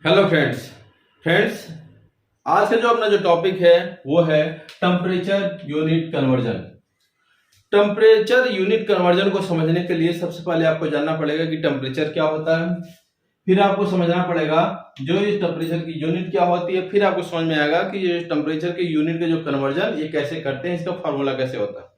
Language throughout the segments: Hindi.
हेलो फ्रेंड्स आज का जो अपना जो टॉपिक है वो है temperature unit conversion. Temperature unit conversion को समझने के लिए सबसे पहले आपको जानना पड़ेगा कि टेम्परेचर क्या होता है, फिर आपको समझना पड़ेगा जो इस टेम्परेचर की यूनिट क्या होती है, फिर आपको समझ में आएगा कि ये टेम्परेचर के यूनिट का जो कन्वर्जन ये कैसे करते हैं, इसका फॉर्मूला कैसे होता है।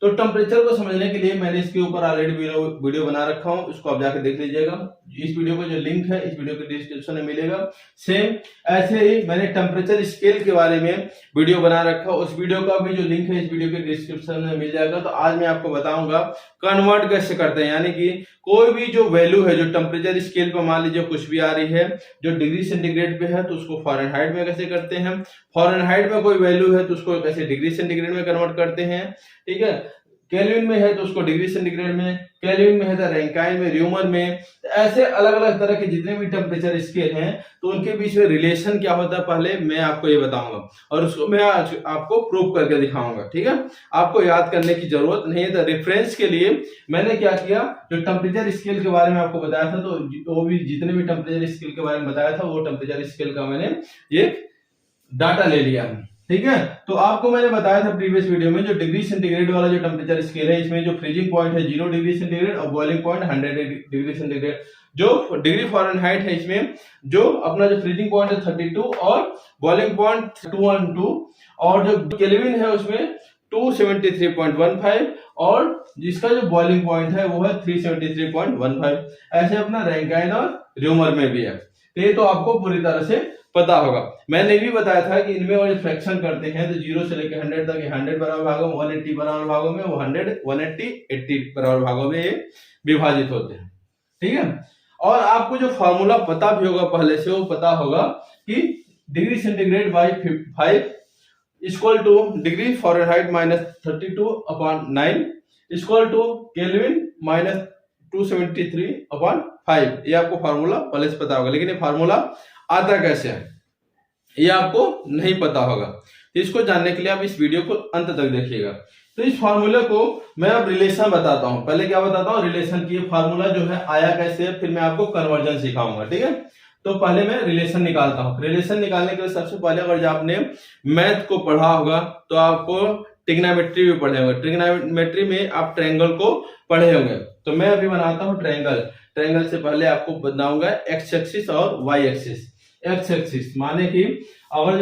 तो टेम्परेचर को समझने के लिए मैंने इसके ऊपर ऑलरेडी वीडियो बना रखा हूं, उसको आप जाके देख लीजिएगा। इस वीडियो का जो लिंक है इस वीडियो के डिस्क्रिप्शन में मिलेगा। सेम ऐसे ही मैंने टेम्परेचर स्केल के बारे में वीडियो बना रखा, उस वीडियो का भी जो लिंक है इस वीडियो के डिस्क्रिप्शन में मिल जाएगा। तो आज मैं आपको बताऊंगा कन्वर्ट कैसे करते हैं, यानी कि कोई भी जो वैल्यू है जो टेम्परेचर स्केल पर मान लीजिए कुछ भी आ रही है, जो डिग्री सेंटीग्रेड पे है तो उसको फ़ारेनहाइट में कैसे करते हैं, फ़ारेनहाइट में कोई वैल्यू है तो उसको कैसे डिग्री सेंटीग्रेड में कन्वर्ट करते हैं, ठीक है। केल्विन में है तो उसको डिग्री सेंटीग्रेड में, केल्विन में है तो रैंकाइन में, र्यूमर में, तो ऐसे अलग अलग तरह के जितने भी टेम्परेचर स्केल हैं तो उनके बीच में रिलेशन क्या होता है पहले मैं आपको ये बताऊंगा और उसको मैं आज आपको प्रूव करके दिखाऊंगा, ठीक है। आपको याद करने की जरूरत नहीं है। तो रेफरेंस के लिए मैंने क्या किया, जो टेम्परेचर स्केल के बारे में आपको बताया था तो वो भी जितने भी टेम्परेचर स्केल के बारे में बताया था वो टेम्परेचर स्केल का मैंने ये डाटा ले लिया, ठीक है। तो आपको मैंने बताया था प्रीवियस वीडियो में जो डिग्री सेंटीग्रेड वाला जो टेम्परेचर स्केल है इसमें जो फ्रीजिंग पॉइंट है 0 डिग्री सेंटीग्रेड और बॉइलिंग पॉइंट 100 डिग्री सेंटीग्रेड। जो डिग्री फ़ारेनहाइट है इसमें जो अपना जो फ्रीजिंग पॉइंट है 32 और बॉइलिंग पॉइंट 212 और जो केल्विन है उसमें 273.15 और जिसका जो बॉइलिंग पॉइंट है वो है 373.15। ऐसे अपना रैंकाइन और र्यूमर में भी है। तो ये तो आपको पूरी तरह से पता होगा। मैंने भी बताया था कि इनमें और फ्रैक्शन करते हैं तो 0 से लेकर 100 तक 100 बराबर भागों में, 180 बराबर भागों में, वो 100 180 80 बराबर भागों में ये विभाजित होते हैं, ठीक है। और आपको जो फॉर्मूला पता भी होगा पहले से, वो पता होगा कि degree centigrade by 5 equal to degree Fahrenheit minus 32/9 equal to Kelvin minus 273/5। ये आपको फार्मूला पहले से पता होगा, लेकिन ये फार्मूला आता कैसे है ये आपको नहीं पता होगा। तो इसको जानने के लिए आप इस वीडियो को अंत तक देखिएगा। तो इस फार्मूले को मैं अब रिलेशन बताता हूं। पहले क्या बताता हूं, रिलेशन की फार्मूला जो है आया कैसे, फिर मैं आपको कन्वर्जन सिखाऊंगा, ठीक है। तो पहले मैं रिलेशन निकालता हूं। रिलेशन निकालने के लिए सबसे पहले अगर जो आपने मैथ को पढ़ा होगा तो आपको ट्रिग्नोमेट्री भी पढ़े होंगे। ट्रिग्नोमेट्री में आप ट्रायंगल को पढ़े होंगे। तो मैं अभी बनाता हूं ट्रायंगल। ट्रायंगल से पहले आपको बताऊंगा एक्स एक्सिस और वाई एक्सिस। एक्स एक्सिस माने कि अगर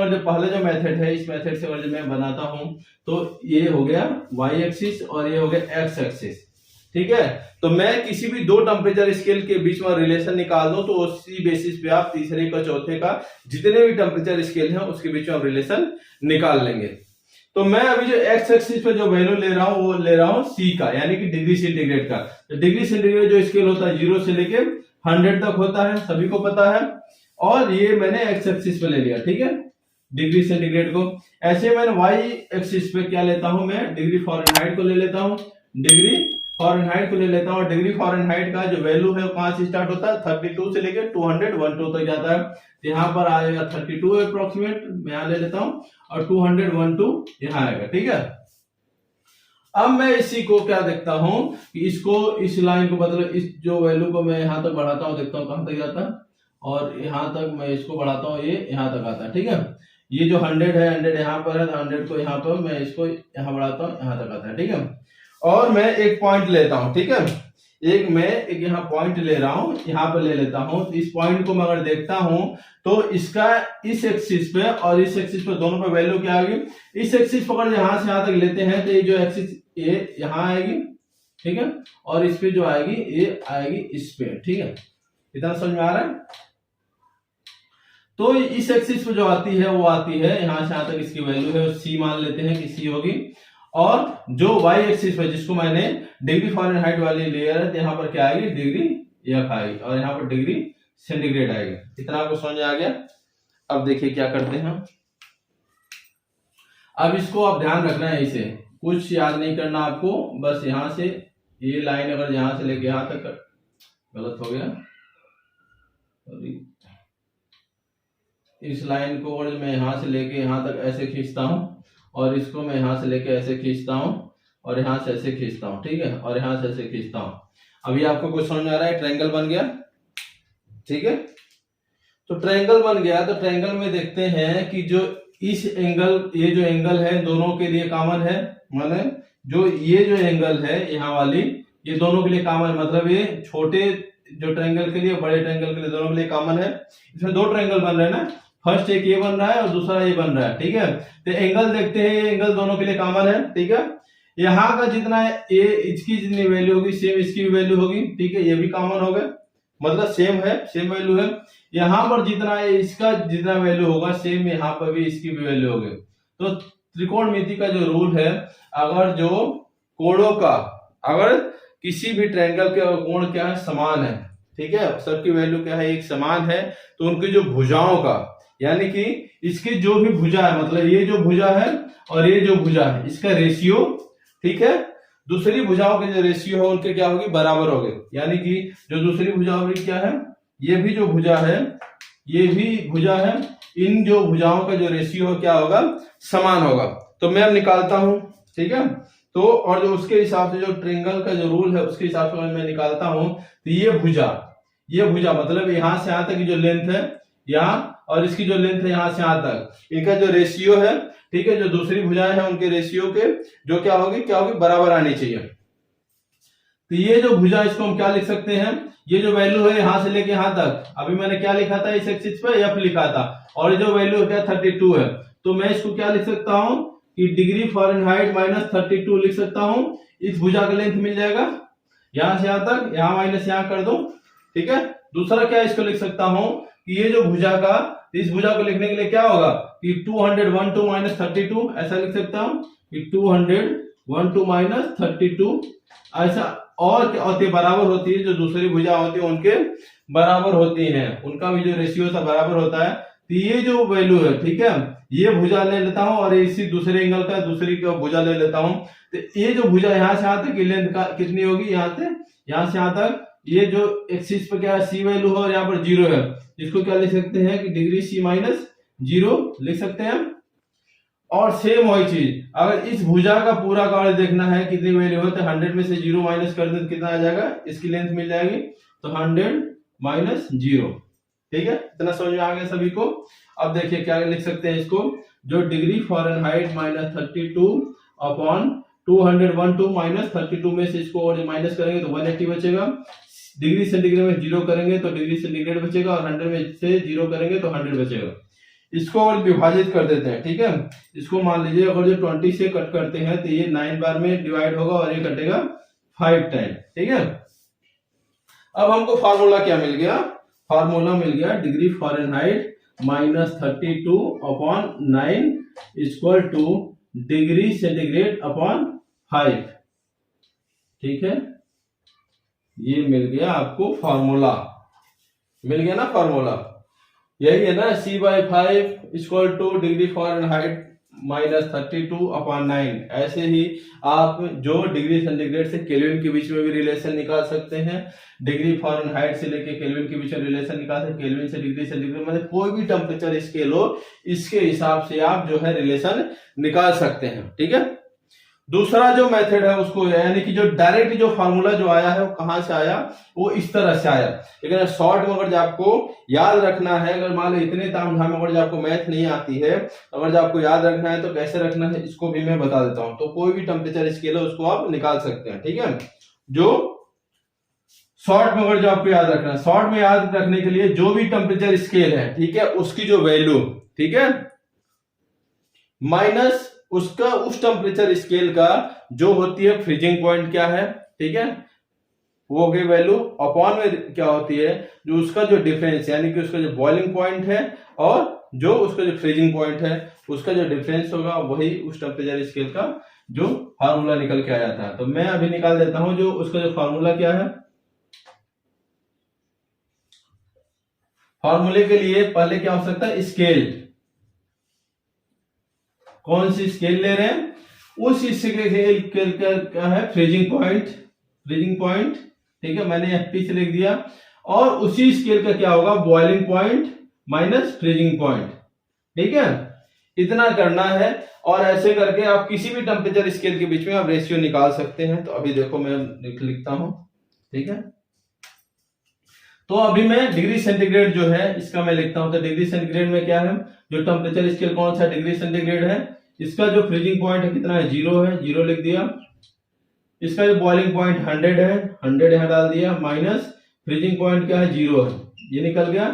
जो पहले जो मेथड है इस मेथड से अगर जो मैं बनाता हूं तो ये हो गया वाई एक्सिस और ये हो गया एक्स एक्सिस, ठीक है। तो मैं किसी भी दो टेम्परेचर स्केल के बीच में रिलेशन निकाल दूं तो उसी बेसिस पे आप तीसरे का चौथे का जितने भी टेम्परेचर स्केल हैं उसके बीच में आप रिलेशन निकाल लेंगे। तो मैं अभी जो एक्स एक्सिस पे जो वैल्यू ले रहा हूं वो ले रहा हूं सी का, यानी कि डिग्री सेंटीग्रेड का। तो डिग्री सेंटीग्रेड जो स्केल होता है 0 से लेके 100 तक होता है, सभी को पता है। और ये मैंने एक्स एक्सिस पे ले लिया, ठीक है, डिग्री सेंटीग्रेड को। ऐसे मैंने वाई एक्सिस पे क्या लेता हूं, मैं डिग्री फ़ारेनहाइट को ले लेता हूं, डिग्री फ़ारेनहाइट को ले लेता हूं। डिग्री फ़ारेनहाइट का जो वैल्यू है वो कहां से स्टार्ट होता है, 32 से लेकर 212 तक जाता है। तो यहाँ पर आएगा 32 अप्रोक्सीमेट, मैं यहाँ ले लेता हूं, और 212 यहाँ आएगा, ठीक है। अब मैं इसी को क्या देखता हूं कि इसको इस लाइन को मतलब इस जो वैल्यू को मैं यहां तक बढ़ाता हूं, देखता हूं कहां तक जाता है, और यहां तक मैं इसको बढ़ाता हूं, ये यहां तक आता है, ठीक है। ये जो 100 है 100 यहां पर है तो 100 को यहां पर मैं इसको यहां बढ़ाता हूं, यहां तक आता है, ठीक है। और मैं एक पॉइंट लेता हूं, ठीक है, मैं एक यहाँ पॉइंट ले रहा हूं, यहाँ पर ले लेता हूं। तो इस पॉइंट को मैं अगर देखता हूं तो इसका इस एक्सिस पे और इस एक्सिस पे दोनों पे वैल्यू क्या आएगी, इस एक्सिस पर अगर यहां से यहां तक लेते हैं तो ये जो एक्सिस ये यहां आएगी, ठीक है, और इस पे जो आएगी ये आएगी इस पे, ठीक है। इतना समझ में आ रहा है। तो इस एक्सिस पे जो आती है वो आती है यहां से यहां तक, इसकी वैल्यू है सी मान लेते हैं कि सी होगी। और जो वाई एक्सिस पे जिसको मैंने डिग्री फ़ारेनहाइट वाली लेयर है, यहाँ पर क्या आएगी, डिग्री एफ आएगी, और यहाँ पर डिग्री सेंटीग्रेड आएगी। इतना आपको समझ आ गया। अब देखिए क्या करते हैं। अब इसको आप ध्यान रखना है, इसे कुछ याद नहीं करना आपको, बस यहां से ये लाइन अगर यहां से लेके यहां तक, गलत हो गया, इस लाइन को अगर मैं यहां से लेके यहां तक ऐसे खींचता हूं और इसको मैं यहां से लेके ऐसे खींचता हूं और यहां से ऐसे खींचता हूं, ठीक है, और यहां से ऐसे खींचता हूं। अभी आपको कुछ समझ में आ रहा है, ट्रायंगल बन गया, ठीक है। तो ट्रायंगल बन गया। तो ट्रायंगल में देखते हैं कि जो इस एंगल, ये जो एंगल है दोनों के लिए कॉमन है, माने जो ये जो एंगल है यहाँ वाली, ये दोनों के लिए कॉमन है, मतलब ये छोटे जो ट्रायंगल के लिए, बड़े ट्रायंगल के लिए, दोनों के लिए कॉमन है। इसमें दो ट्रायंगल बन रहे हैं ना, फर्स्ट एक ये बन रहा है और दूसरा ये बन रहा है, ठीक है। तो एंगल देखते हैं, ये एंगल दोनों के लिए कॉमन है, ठीक है। यहाँ का जितना ये, इसकी जितनी वैल्यू होगी सेम इसकी भी वैल्यू होगी, ठीक है, ये भी कॉमन हो गया, मतलब सेम है, सेम वैल्यू है। यहाँ पर जितना इसका जितना वैल्यू होगा सेम यहाँ पर भी इसकी भी वैल्यू होगी। तो त्रिकोणमिति का जो रूल है, अगर जो कोणों का, अगर किसी भी ट्रायंगल के कोण क्या है, समान है, ठीक है, सबकी वैल्यू क्या है, एक समान है, तो उनकी जो भुजाओं का, यानी कि इसकी जो भी भुजा है, मतलब ये जो भुजा है और ये जो भुजा है, इसका रेशियो, ठीक है, दूसरी भुजाओं के जो रेशियो है उनके क्या होगी, बराबर होगी। यानी कि जो दूसरी भुजा होगी क्या है, ये भी जो भुजा है, ये भी भुजा है, इन जो भुजाओं का जो रेशियो है क्या होगा, समान होगा। तो मैं अब निकालता हूं, ठीक है। तो और जो उसके हिसाब से जो ट्रायंगल का जो रूल है उसके हिसाब से मैं निकालता हूं, तो ये भुजा मतलब यहां से यहां तक की जो लेंथ है यहाँ, और इसकी जो लेंथ है यहां से यहां तक, इनका जो रेशियो है, ठीक है, जो दूसरी भुजाएं हैं उनके रेशियो के जो क्या होगी बराबर आनी चाहिए। तो ये जो भुजा, इसको हम क्या लिख सकते हैं, ये जो वैल्यू है यहां से लेके यहां तक, अभी मैंने क्या लिखा था, इस एक्सिस पे एफ लिखा था, और ये जो वैल्यू है क्या 32 है। तो मैं इसको क्या लिख सकता हूं कि डिग्री फ़ारेनहाइट माइनस 32 लिख सकता हूं। इस भुजा का लेंथ मिल जाएगा यहां से यहां तक, यहां माइनस यहां कर दो, ठीक है। दूसरा क्या इसको लिख सकता हूं कि ये जो भुजा का, इस भुजा को लिखने के लिए क्या होगा कि 212 माइनस 32, ऐसा लिख सकता हूं कि 212 माइनस 32, ऐसा। और बराबर होती है, जो दूसरी भुजा होती है उनके बराबर होती हैं, उनका भी जो रेशियो था बराबर होता है। तो ये जो वैल्यू है, ठीक है, ये भुजा ले लेता हूं और इसी दूसरे एंगल का दूसरी का भुजा ले लेता हूं। तो ये जो भुजा यहाँ से यहां तक की लेंथ का कितनी होगी, यहाँ से यहां तक, ये जो एक्सिस पे क्या है सी वैल्यू है और यहाँ पर 0 है, इसको क्या लिख सकते हैं कि डिग्री सी माइनस 0 लिख सकते हैं। और सेम वही चीज, अगर इस भुजा का पूरा का देखना है कितनी वैल्यू है, तो 100 में से 0 माइनस कर दे तो कितना आ जाएगा, इसकी लेंथ मिल जाएगी, तो 100 माइनस 0, ठीक है। इतना समझ में आ गया सभी को। अब देखिए क्या लिख सकते हैं इसको, जो degree Fahrenheit minus 32 upon 212 minus 32 में से इसको और माइनस करेंगे तो 180 बचेगा। डिग्री सेंटीग्रेड में 0 करेंगे तो डिग्री सेंटीग्रेड बचेगा, और 100 में से 0 करेंगे तो 100 बचेगा। इसको और विभाजित कर देते हैं, ठीक है। इसको मान लीजिए अगर जो 20 से कट करते हैं तो ये 9 बार में डिवाइड होगा और ये कटेगा 5 टाइम, ठीक है। अब हमको फार्मूला क्या मिल गया, फार्मूला मिल गया degree Fahrenheit minus 32 upon 9 equal to degree centigrade upon 5, ठीक है। ये मिल गया आपको फार्मूला, मिल गया ना फार्मूला, यही है ना, C/5 equal to degree Fahrenheit minus 32 upon 9। ऐसे ही आप जो डिग्री सेंटीग्रेड से केल्विन के बीच में भी रिलेशन निकाल सकते हैं, डिग्री फ़ारेनहाइट से लेके केल्विन के बीच में रिलेशन निकाल सकते हैं, केल्विन से डिग्री सेंटीग्रेड, मतलब कोई भी टेम्परेचर स्केल हो, इसके हिसाब से आप जो है रिलेशन निकाल सकते हैं, ठीक है। दूसरा जो मेथड है उसको, यानी कि जो डायरेक्ट जो फार्मूला जो आया है वो कहां से आया, वो इस तरह से आया। लेकिन शॉर्ट में अगर जो आपको याद रखना है, अगर मान लो इतने तामझाम अगर जो आपको मैथ नहीं आती है, अगर जो आपको याद रखना है तो कैसे रखना है इसको भी मैं बता देता हूं। तो कोई भी टेम्परेचर स्केल है उसको आप निकाल सकते हैं, ठीक है। जो शॉर्ट में अगर जो आपको याद रखना है, शॉर्ट में याद रखने के लिए जो भी टेम्परेचर स्केल है, ठीक है, उसकी जो वैल्यू, ठीक है, माइनस उसका उस टेम्परेचर स्केल का जो होती है फ्रीजिंग पॉइंट क्या है, ठीक है, वो की वैल्यू अपॉन में क्या होती है, जो उसका जो डिफरेंस, यानी कि उसका जो बॉइलिंग पॉइंट है और जो उसका जो फ्रीजिंग पॉइंट है उसका जो डिफरेंस होगा, वही उस टेम्परेचर स्केल का जो फार्मूला निकल के आ जाता है। तो मैं अभी निकाल देता हूं जो उसका जो फार्मूला क्या है। फार्मूले के लिए पहले क्या हो सकता है, स्केल, कौन सी स्केल ले रहे हैं, उस स्केल क्या है, फ्रीजिंग पॉइंट, फ्रीजिंग पॉइंट, ठीक है, मैंने एफपी से लिख दिया, और उसी स्केल का क्या होगा, boiling point minus freezing point, ठीक है। इतना करना है, और ऐसे करके आप किसी भी टेम्परेचर स्केल के बीच में आप रेशियो निकाल सकते हैं। तो अभी देखो मैं लिखता हूं, ठीक है। तो अभी मैं डिग्री सेंटीग्रेड जो है इसका मैं लिखता हूं। तो डिग्री सेंटीग्रेड में क्या है, जो टेम्परेचर स्केल कौन सा डिग्री सेंटीग्रेड है, इसका जो फ्रीजिंग पॉइंट है कितना है, 0 है, 0 लिख दिया। इसका जो बॉइलिंग पॉइंट 100 है, 100 यहां डाल दिया, माइनस फ्रीजिंग पॉइंट क्या है, 0 है, ये निकल गया।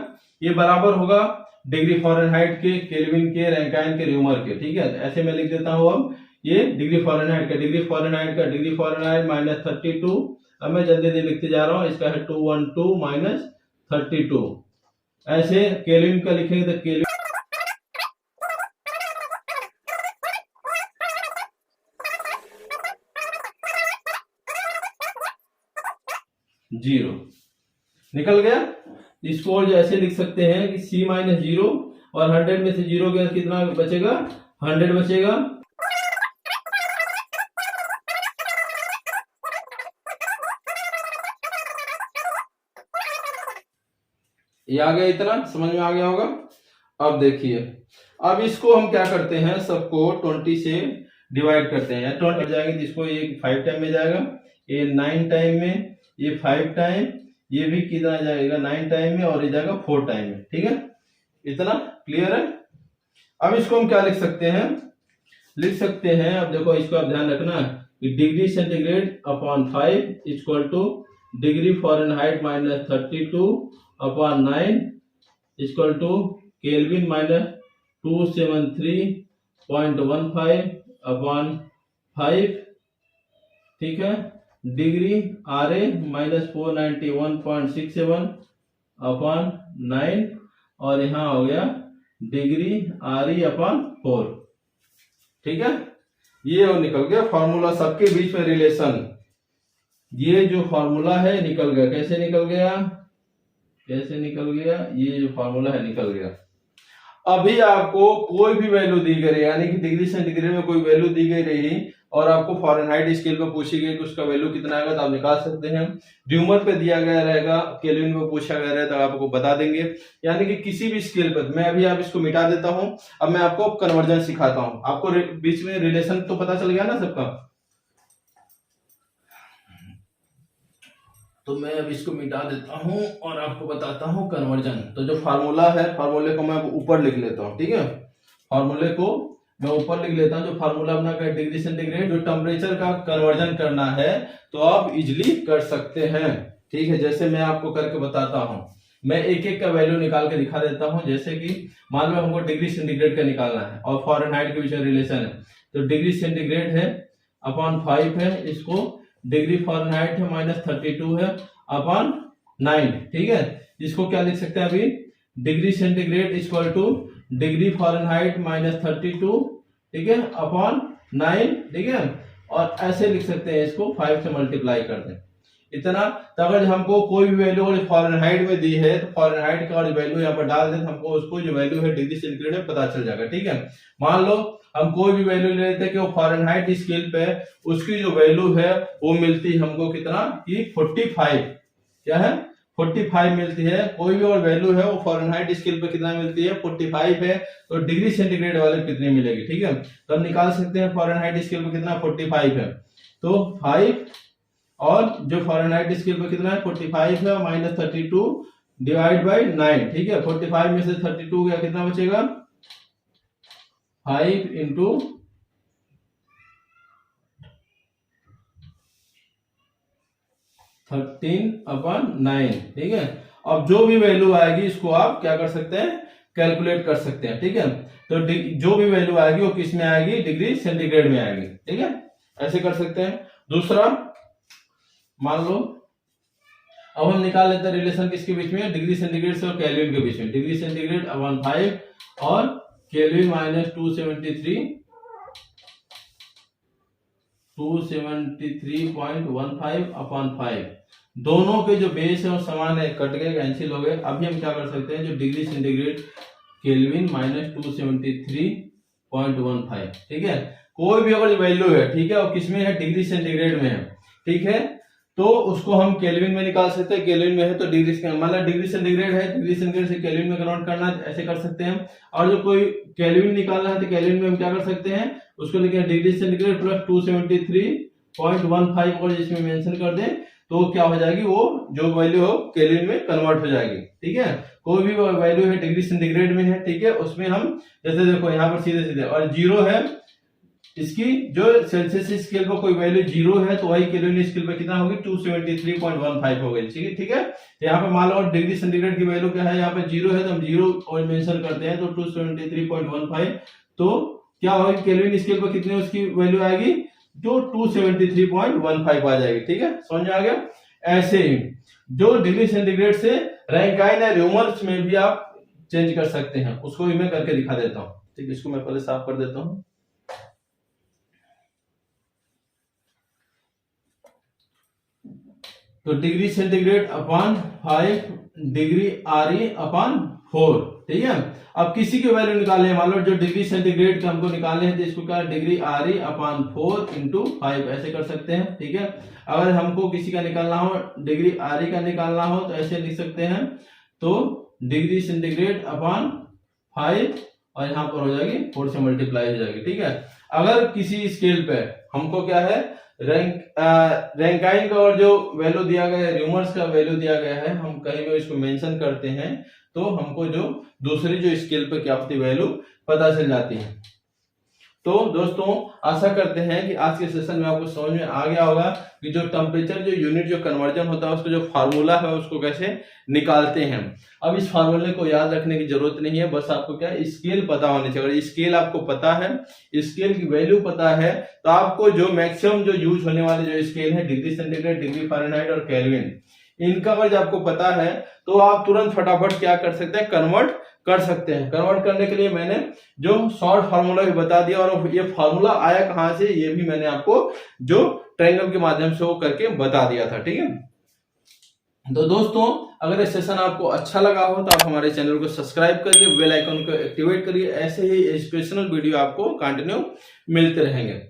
ये बराबर होगा डिग्री फ़ारेनहाइट के, केल्विन के, रैंकाइन के, र्यूमर के, ठीक है। तो ऐसे मैं लिख देता हूं अब ये डिग्री फ़ारेनहाइट का, डिग्री फ़ारेनहाइट का, डिग्री फ़ारेनहाइट माइनस 32। अब मैं जल्दी जल्दी लिखते जा रहा हूं, इसका है 212 माइनस 32। ऐसे केल्विन का लिखेंगे तो केल्विन 0 निकल गया। इसको और ऐसे लिख सकते हैं कि C माइनस 0 और 100 में से 0 गया कितना बचेगा, 100 बचेगा। ये आ गया, इतना समझ में आ गया होगा। अब देखिए, अब इसको हम क्या करते हैं, सबको 20 से डिवाइड करते हैं। 20 जाएंगे तो इसको ये 5 टाइम में जाएगा, ये 9 टाइम में, ये 5 टाइम, ये भी कितना जाएगा 9 टाइम में, और ये जाएगा 4 टाइम में, ठीक है। इतना क्लियर है। अब इसको हम क्या लिख सकते हैं, लिख सकते हैं, अब देखो इसको आप ध्यान रखना कि degree centigrade upon 5 equal to degree Fahrenheit minus 32 upon 9 equal to Kelvin minus 273.15 upon 5, ठीक है। डिग्री RA माइनस 491.67 अपॉन 9, और यहाँ हो गया डिग्री RE अपॉन 4, ठीक है। ये और निकल गया फॉर्मूला, सबके बीच में रिलेशन। ये जो फॉर्मूला है निकल गया। कैसे निकल गया, कैसे निकल गया, ये जो फॉर्मूला है निकल गया। अभी आपको कोई भी वैल्यू दी गई, यानी कि डिग्री सेंटीग्रेड में कोई वैल्यू दी गई रही और आपको फ़ारेनहाइट स्केल पे पूछी गई कि उसका वैल्यू कितना आएगा, तो आप निकाल सकते हैं। र्यूमर पे दिया गया रहेगा, केल्विन में पूछा गया रहेगा, तो आपको बता देंगे। यानी कि किसी भी स्केल पर, मैं अभी आप इसको मिटा देता हूं। अब मैं आपको कन्वर्जन सिखाता हूं। आपको बीच में रिलेशन तो पता चल गया ना सबका। तो मैं अब इसको मिटा देता हूं और आपको बताता हूं कन्वर्जन। तो जो फार्मूला है, फार्मूले को मैं ऊपर लिख लेता हूं, ठीक है। फार्मूले को मैं ऊपर लिख लेता हूं। जो फार्मूला अपना का डिग्री सेंटीग्रेड, जो टेम्परेचर का कन्वर्जन करना है तो आप इजिली कर सकते हैं, ठीक है। जैसे मैं आपको करके बताता हूं, मैं एक एक का वैल्यू निकाल के दिखा देता हूं। जैसे कि मान लो हमको डिग्री सेंटीग्रेड का निकालना है और फ़ारेनहाइट के बीच में रिलेशन है, तो डिग्री सेंटीग्रेड है अपॉन 5 है, इसको डिग्री फ़ारेनहाइट है माइनस 32 है अपॉन 9, ठीक है। इसको क्या लिख सकते हैं अभी, degree centigrade equal to degree Fahrenheit minus 32, ठीक है, अपॉन 9, ठीक है। और ऐसे लिख सकते हैं, इसको 5 से मल्टीप्लाई कर दें, इतना। तो अगर हमको कोई भी वैल्यू फ़ारेनहाइट में दी है तो फ़ारेनहाइट का वैल्यू यहाँ पर डाल दें, हमको उसको जो वैल्यू है डिग्री सेंटीग्रेड में पता चल जाएगा, ठीक है। मान लो हम कोई भी वैल्यू ले लेते हैं कि वो फ़ारेनहाइट स्केल पे उसकी जो वैल्यू है वो मिलती है हमको कितना, कि 45, क्या है, 45 मिलती है। कोई भी और वैल्यू है वो फ़ारेनहाइट स्केल पे कितना मिलती है, 45 है। तो डिग्री सेंटीग्रेड वाले कितनी मिलेगी, ठीक है। तो हम निकाल सकते हैं फ़ारेनहाइट स्केल पे कितना, 45 है। तो 5 और जो फ़ारेनहाइट स्केल पे कितना है 45 है, माइनस 32 डिवाइड बाई 9, ठीक है। 45 में से 32 गया, कितना बचेगा, 5 इंटू 13 अपॉन 9, ठीक है। अब जो भी वैल्यू आएगी इसको आप क्या कर सकते हैं, कैलकुलेट कर सकते हैं, ठीक है। तो जो भी वैल्यू आएगी वो किस में आएगी, डिग्री सेंटीग्रेड में आएगी, ठीक है। ऐसे कर सकते हैं। दूसरा मान लो अब हम निकाल लेते हैं रिलेशन किसके बीच में, डिग्री सेंटीग्रेड से और केल्विन के बीच में। डिग्री सेंटीग्रेड अपॉन 5 और केल्विन माइनस 273.15 अपॉन 5। दोनों के जो बेस है वो समान है, कट गए, कैंसिल हो गए। अभी हम क्या कर सकते हैं, जो डिग्री सेंटीग्रेड केल्विन माइनस 273.15, ठीक है। कोई भी अगर वैल्यू है, ठीक है, और किसमें है, डिग्री सेंटीग्रेड में है, ठीक है, तो उसको हम केल्विन में निकाल सकते हैं। केल्विन में है तो डिग्री, मतलब डिग्री सेंटीग्रेड है, डिग्री सेंटीग्रेड से केल्विन में कन्वर्ट करना है, ऐसे कर सकते हैं। और जो कोई केल्विन निकालना है तो केल्विन में हम क्या कर सकते हैं, उसको लिखें डिग्री सेंटीग्रेड प्लस 273.15 और इसमें मेंशन कर दें तो क्या हो जाएगी, वो जो वैल्यू हो केल्विन में कन्वर्ट हो जाएगी। ठीक है, कोई भी वैल्यू है डिग्री सेंटीग्रेड में है, ठीक है, उसमें हम जैसे देखो यहाँ पर सीधे सीधे, और जीरो है इसकी, जो सेल्सियस स्केल पर कोई वैल्यू जीरो है तो वही केल्विन स्केल पर कितना होगी 273.15 हो गई। ठीक है, यहाँ पे मान लो डिग्री सेंटीग्रेड की वैल्यू क्या है, यहाँ पे जीरो है तो हम जीरो और मेंशन करते हैं, तो 273.15, तो क्या होगी केल्विन स्केल पर कितनी उसकी वैल्यू आएगी, जो 273.15 आ जाएगी। ठीक है, समझ में आ गया। ऐसे ही जो डिग्री सेंटीग्रेड से रैंकाइन या र्यूमर्स में भी आप चेंज कर सकते हैं, उसको भी मैं करके दिखा देता हूं। ठीक है, इसको मैं पहले साफ कर देता हूं। तो degree centigrade upon 5 degree RE upon 4। ठीक है, अब किसी की वैल्यू निकालने, मान लो जो डिग्री सेंटीग्रेड का हमको निकालने हैं, तो इसको क्या डिग्री RE अपॉन 4 इंटू 5 ऐसे कर सकते हैं। ठीक है, अगर हमको किसी का निकालना हो, डिग्री RE का निकालना हो, तो ऐसे लिख सकते हैं, तो डिग्री सेंटीग्रेड अपॉन 5 और यहाँ पर हो जाएगी 4 से मल्टीप्लाई हो जाएगी। ठीक है, अगर किसी स्केल पे हमको क्या है रैंकाइन का और जो वैल्यू दिया गया है, र्यूमर्स का वैल्यू दिया गया है, हम कहीं भी इसको मेंशन करते हैं, तो हमको जो दूसरी जो स्केल पे क्या होती है वैल्यू पता चल जाती है। तो दोस्तों आशा करते हैं कि आज के सेशन में आपको समझ में आ गया होगा कि जो टेम्परेचर जो यूनिट जो कन्वर्जन होता है उसका जो फार्मूला है उसको कैसे निकालते हैं। अब इस फार्मूले को याद रखने की जरूरत नहीं है, बस आपको क्या स्केल पता होनी चाहिए। अगर स्केल आपको पता है, स्केल की वैल्यू पता है, तो आपको जो मैक्सिमम जो यूज होने वाले जो स्केल है डिग्री सेंटीग्रेड, डिग्री फ़ारेनहाइट और केल्विन, इनका अगर आपको पता है तो आप तुरंत फटाफट क्या कर सकते हैं, कन्वर्ट कर सकते हैं। कन्वर्ट करने के लिए मैंने जो शॉर्ट फार्मूला भी बता दिया, और ये फार्मूला आया कहां से ये भी मैंने आपको जो ट्रायंगल के माध्यम से वो करके बता दिया था। ठीक है, तो दोस्तों अगर ये सेशन आपको अच्छा लगा हो तो आप हमारे चैनल को सब्सक्राइब करिए, बेल आइकन को एक्टिवेट करिए, ऐसे ही एजुकेशनल वीडियो आपको कंटिन्यू मिलते रहेंगे।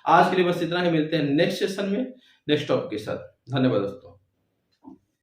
आज के लिए बस इतना ही, मिलते हैं नेक्स्ट सेशन में नेक्स्ट टॉपिक के साथ। धन्यवाद दोस्तों।